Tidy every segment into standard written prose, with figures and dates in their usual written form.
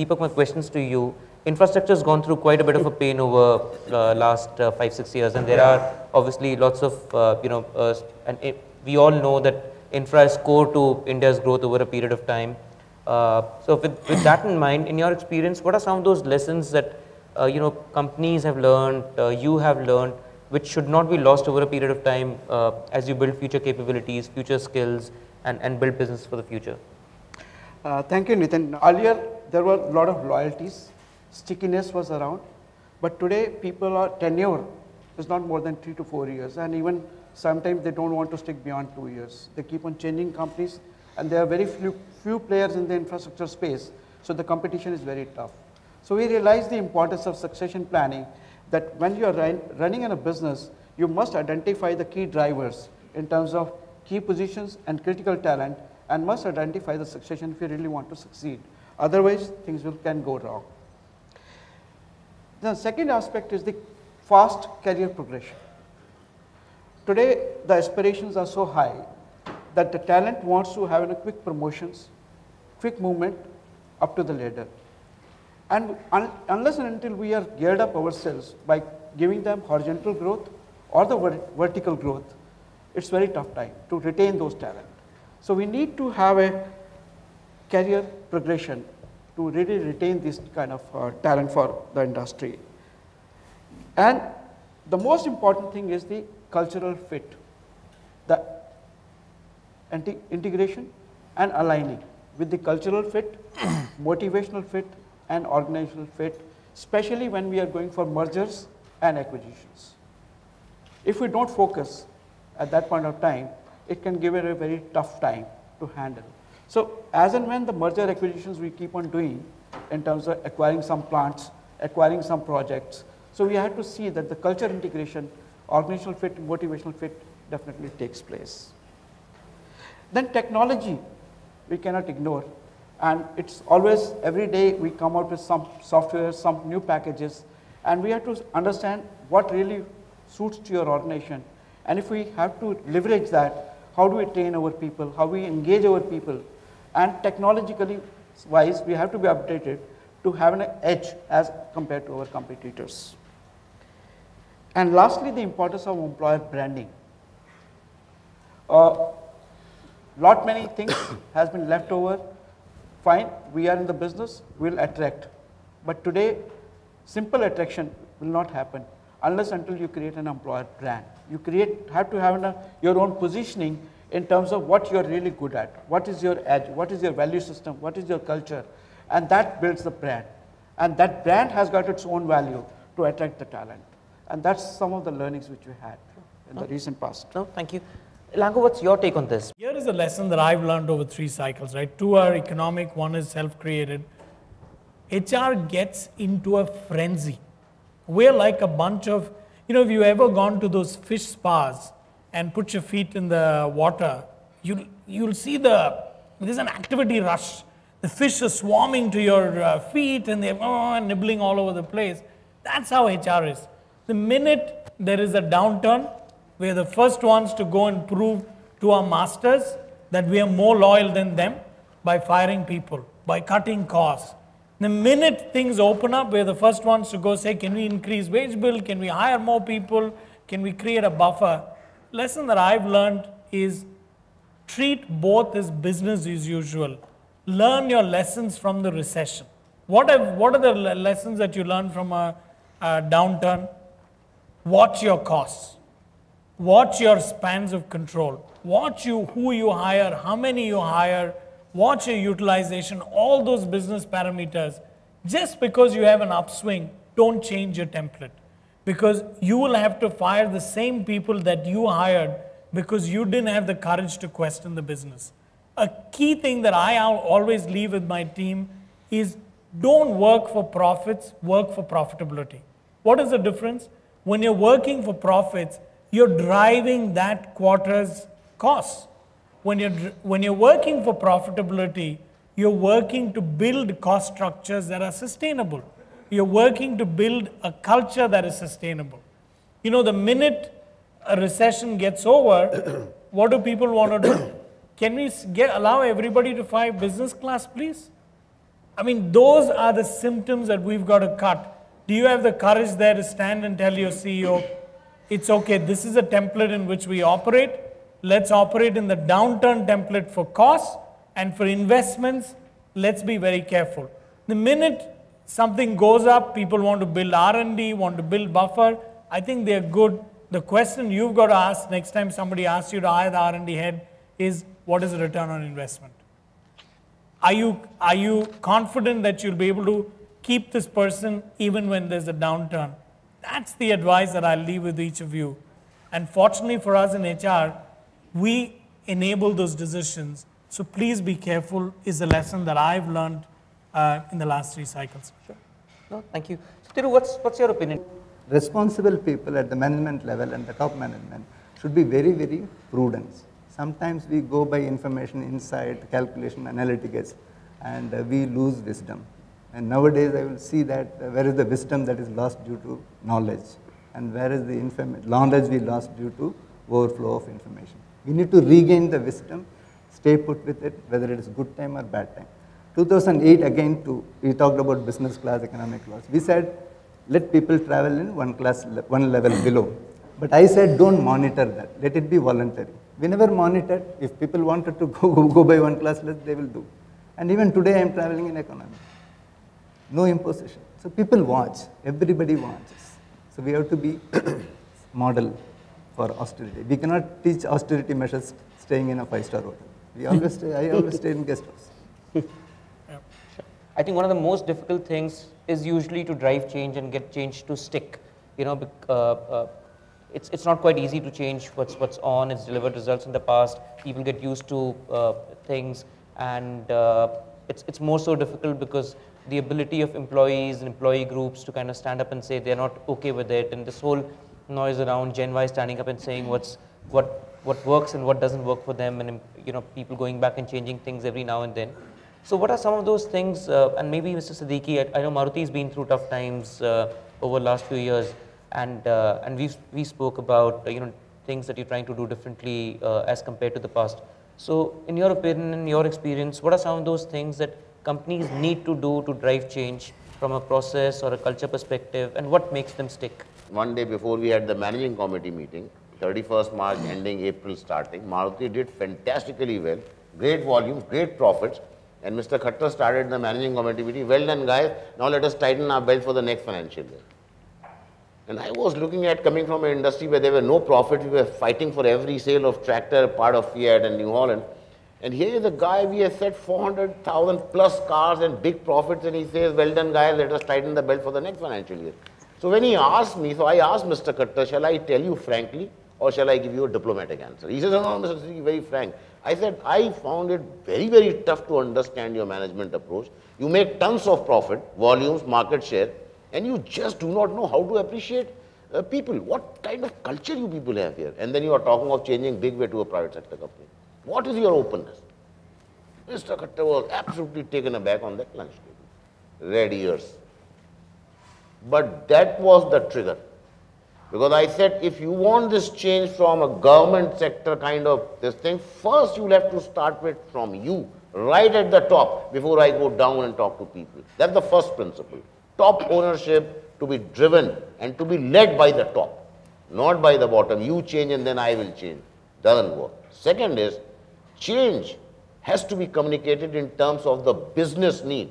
Deepak, my questions to you. Infrastructure has gone through quite a bit of a pain over last 5-6 years, and there are obviously lots of we all know that infra is core to India's growth over a period of time. So with that in mind, in your experience, what are some of those lessons that companies have learned, you have learned, which should not be lost over a period of time as you build future capabilities, future skills, and build business for the future? Thank you, Nitin. Earlier, there were a lot of loyalties, stickiness was around, but today people are tenure is not more than 3 to 4 years, and even sometimes they don't want to stick beyond 2 years. They keep on changing companies, and there are very few players in the infrastructure space, so the competition is very tough. So we realize the importance of succession planning, that when you are running in a business, you must identify the key drivers in terms of key positions and critical talent, and must identify the succession if you really want to succeed. Otherwise, things can go wrong. The second aspect is the fast career progression. Today, the aspirations are so high that the talent wants to have a quick promotions, quick movement up to the ladder. And unless and until we are geared up ourselves by giving them horizontal growth or the vertical growth, it's very tough time to retain those talent. So we need to have a career progression to really retain this kind of talent for the industry. And the most important thing is the cultural fit, the integration and aligning with the cultural fit, motivational fit, and organizational fit, especially when we are going for mergers and acquisitions. If we don't focus at that point of time, it can give it a very tough time to handle. So as and when the merger acquisitions we keep on doing in terms of acquiring some plants, acquiring some projects, so we have to see that the culture integration, organizational fit, motivational fit definitely takes place. Then technology, we cannot ignore, and it's always, every day we come out with some software, some new packages, and we have to understand what really suits to your organization. And if we have to leverage that, how do we train our people, how we engage our people, and technologically wise, we have to be updated to have an edge as compared to our competitors. And lastly, the importance of employer branding. Lot many things has been left over. Fine, we are in the business, we'll attract. But today, simple attraction will not happen unless until you create an employer brand. You have to have your own positioning in terms of what you're really good at, what is your edge, what is your value system, what is your culture, and that builds the brand. And that brand has got its own value to attract the talent. And that's some of the learnings which we had in the recent past. No, thank you. Lango, what's your take on this? Here is a lesson that I've learned over 3 cycles, right? 2 are economic, 1 is self-created. HR gets into a frenzy. We're like a bunch of, if you ever gone to those fish spas and put your feet in the water, you'll see there's an activity rush. The fish are swarming to your feet and they're nibbling all over the place. That's how HR is. The minute there is a downturn, we're the first ones to go and prove to our masters that we are more loyal than them by firing people, by cutting costs. The minute things open up, we're the first ones to go say, can we increase wage bill? Can we hire more people? Can we create a buffer? Lesson that I've learned is treat both as business as usual. Learn your lessons from the recession. What are the lessons that you learn from a downturn? Watch your costs. Watch your spans of control. Watch who you hire, how many you hire. Watch your utilization, all those business parameters. Just because you have an upswing, don't change your template. Because you will have to fire the same people that you hired because you didn't have the courage to question the business. A key thing that I always leave with my team is don't work for profits, work for profitability. What is the difference? When you're working for profits, you're driving that quarter's costs. When you're working for profitability, you're working to build cost structures that are sustainable. You're working to build a culture that is sustainable. The minute a recession gets over, what do people want to do? Can we allow everybody to fly business class, please? I mean, those are the symptoms that we've got to cut. Do you have the courage there to stand and tell your CEO, it's okay, this is a template in which we operate. Let's operate in the downturn template for costs, and for investments, let's be very careful. The minute something goes up, people want to build R&D, want to build buffer, I think they're good. The question you've got to ask next time somebody asks you to hire the R&D head is, what is the return on investment? Are you confident that you'll be able to keep this person even when there's a downturn? That's the advice that I'll leave with each of you. And fortunately for us in HR, we enable those decisions. So please be careful is the lesson that I've learned in the last 3 cycles. Sure. No, thank you. So, Thiru, what's your opinion? Responsible people at the management level and the top management should be very, very prudent. Sometimes we go by information, insight, calculation, analytics, and we lose wisdom. And nowadays I will see that where is the wisdom that is lost due to knowledge, and where is the knowledge we lost due to overflow of information. We need to regain the wisdom, stay put with it, whether it is good time or bad time. 2008 again we talked about business class economic class. We said let people travel in one level below. But I said don't monitor that, let it be voluntary. We never monitored. If people wanted to go by one class less, they will do. And even today I am traveling in economy. No imposition. So people watch, everybody watches. So we have to be model for austerity. We cannot teach austerity measures staying in a 5-star hotel. I always stay in guest house. I think one of the most difficult things is usually to drive change and get change to stick. You know, it's not quite easy to change what's on. It's delivered results in the past. People get used to things, and it's more so difficult because the ability of employees and employee groups to kind of stand up and say they're not okay with it, and this whole noise around Gen Y standing up and saying what works and what doesn't work for them, and you know, people going back and changing things every now and then. So what are some of those things, and maybe Mr. Siddiqui, I know Maruti's been through tough times over the last few years, and we spoke about you know, things that you're trying to do differently as compared to the past. So in your opinion, in your experience, what are some of those things that companies need to do to drive change from a process or a culture perspective, and what makes them stick? One day before we had the managing committee meeting, 31st March ending, April starting, Maruti did fantastically well, great volumes, great profits, and Mr. Khattar started the managing committee meeting, well done guys, now let us tighten our belt for the next financial year. And I was looking at coming from an industry where there were no profits, we were fighting for every sale of tractor, part of Fiat and New Holland. And here is a guy, we have set 400,000 plus cars and big profits, and he says, well done guys, let us tighten the belt for the next financial year. So when he asked me, so I asked Mr. Khattar, shall I tell you frankly or shall I give you a diplomatic answer? He says, no, Mr. Siddiqui, very frank. I said, I found it very, very tough to understand your management approach. You make tons of profit, volumes, market share, and you just do not know how to appreciate people. What kind of culture you people have here? And then you are talking of changing big way to a private sector company. What is your openness? Mr. Khattar was absolutely taken aback on that lunch table. Red ears. But that was the trigger. Because I said, if you want this change from a government sector kind of this thing, first you'll have to start with from you, right at the top, before I go down and talk to people. That's the first principle. Top ownership to be driven and to be led by the top, not by the bottom. You change and then I will change. Doesn't work. Second is, change has to be communicated in terms of the business need.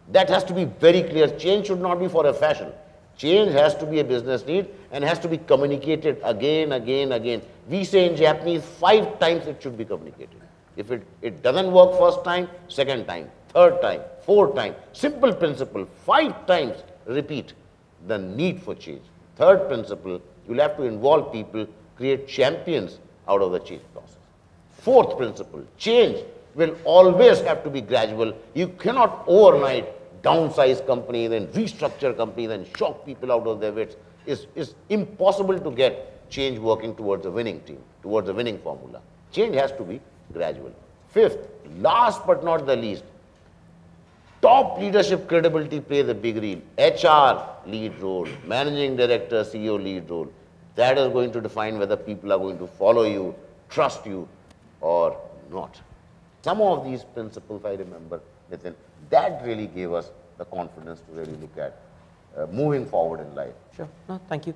That has to be very clear. Change should not be for a fashion. Change has to be a business need and has to be communicated again, again, again. We say in Japanese, 5 times it should be communicated. If it doesn't work first time, second time, third time, fourth time. Simple principle, 5 times repeat the need for change. Third principle, you'll have to involve people, create champions out of the change process. Fourth principle, change will always have to be gradual. You cannot overnight downsize companies and restructure companies and shock people out of their wits. It's impossible to get change working towards a winning team, towards a winning formula. Change has to be gradual. Fifth, last but not the least, top leadership credibility plays a big role. HR lead role, managing director, CEO lead role. That is going to define whether people are going to follow you, trust you or not. Some of these principles, I remember, Nitin, that really gave us the confidence to really look at moving forward in life. Sure. No, thank you.